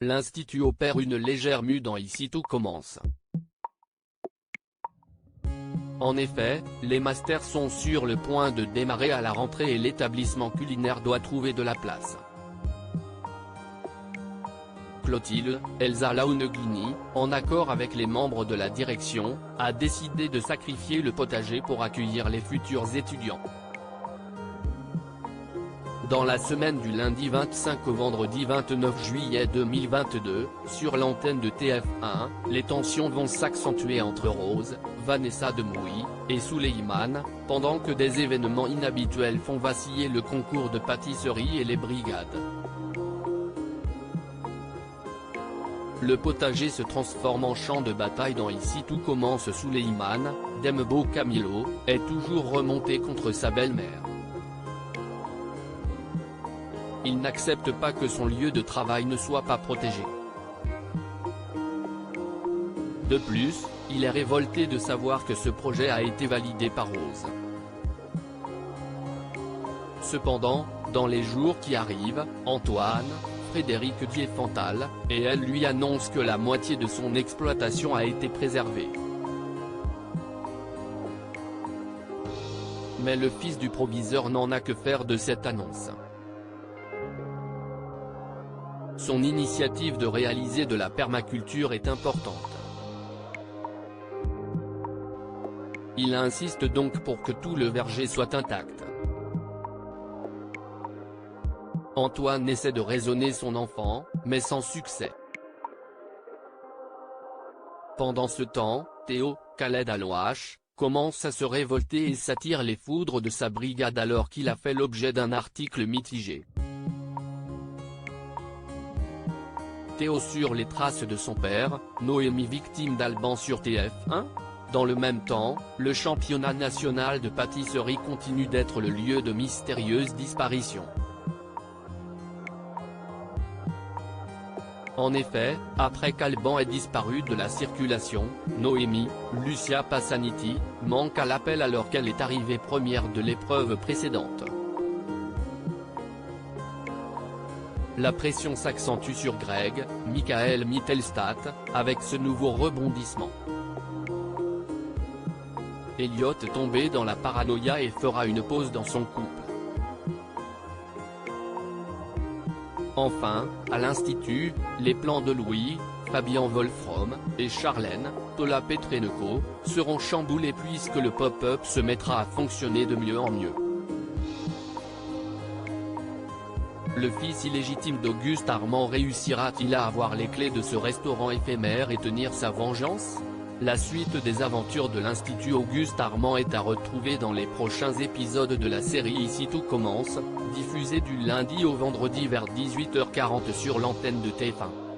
L'Institut opère une légère mue dans Ici tout commence. En effet, les masters sont sur le point de démarrer à la rentrée et l'établissement culinaire doit trouver de la place. Clotilde, Elsa Launeglini, en accord avec les membres de la direction, a décidé de sacrifier le potager pour accueillir les futurs étudiants. Dans la semaine du lundi 25 au vendredi 29 juillet 2022, sur l'antenne de TF1, les tensions vont s'accentuer entre Rose, Vanessa Demouy, et Souleymane, pendant que des événements inhabituels font vaciller le concours de pâtisserie et les brigades. Le potager se transforme en champ de bataille dans Ici tout commence. Souleymane, Dembo Camilo, est toujours remonté contre sa belle-mère. Il n'accepte pas que son lieu de travail ne soit pas protégé. De plus, il est révolté de savoir que ce projet a été validé par Rose. Cependant, dans les jours qui arrivent, Antoine, Frédéric Diefenthal, et elle lui annoncent que la moitié de son exploitation a été préservée. Mais le fils du proviseur n'en a que faire de cette annonce. Son initiative de réaliser de la permaculture est importante. Il insiste donc pour que tout le verger soit intact. Antoine essaie de raisonner son enfant, mais sans succès. Pendant ce temps, Théo, Khaled Alouache, commence à se révolter et s'attire les foudres de sa brigade alors qu'il a fait l'objet d'un article mitigé. Théo sur les traces de son père, Noémie victime d'Alban sur TF1. Dans le même temps, le championnat national de pâtisserie continue d'être le lieu de mystérieuses disparitions. En effet, après qu'Alban ait disparu de la circulation, Noémie, Lucia Passaniti, manque à l'appel alors qu'elle est arrivée première de l'épreuve précédente. La pression s'accentue sur Greg, Michael Mittelstadt, avec ce nouveau rebondissement. Elliot est tombé dans la paranoïa et fera une pause dans son couple. Enfin, à l'Institut, les plans de Louis, Fabien Wolfrom, et Charlène, Tola Petrenko, seront chamboulés puisque le pop-up se mettra à fonctionner de mieux en mieux. Le fils illégitime d'Auguste Armand réussira-t-il à avoir les clés de ce restaurant éphémère et tenir sa vengeance? La suite des aventures de l'Institut Auguste Armand est à retrouver dans les prochains épisodes de la série Ici tout commence, diffusée du lundi au vendredi vers 18h40 sur l'antenne de TF1.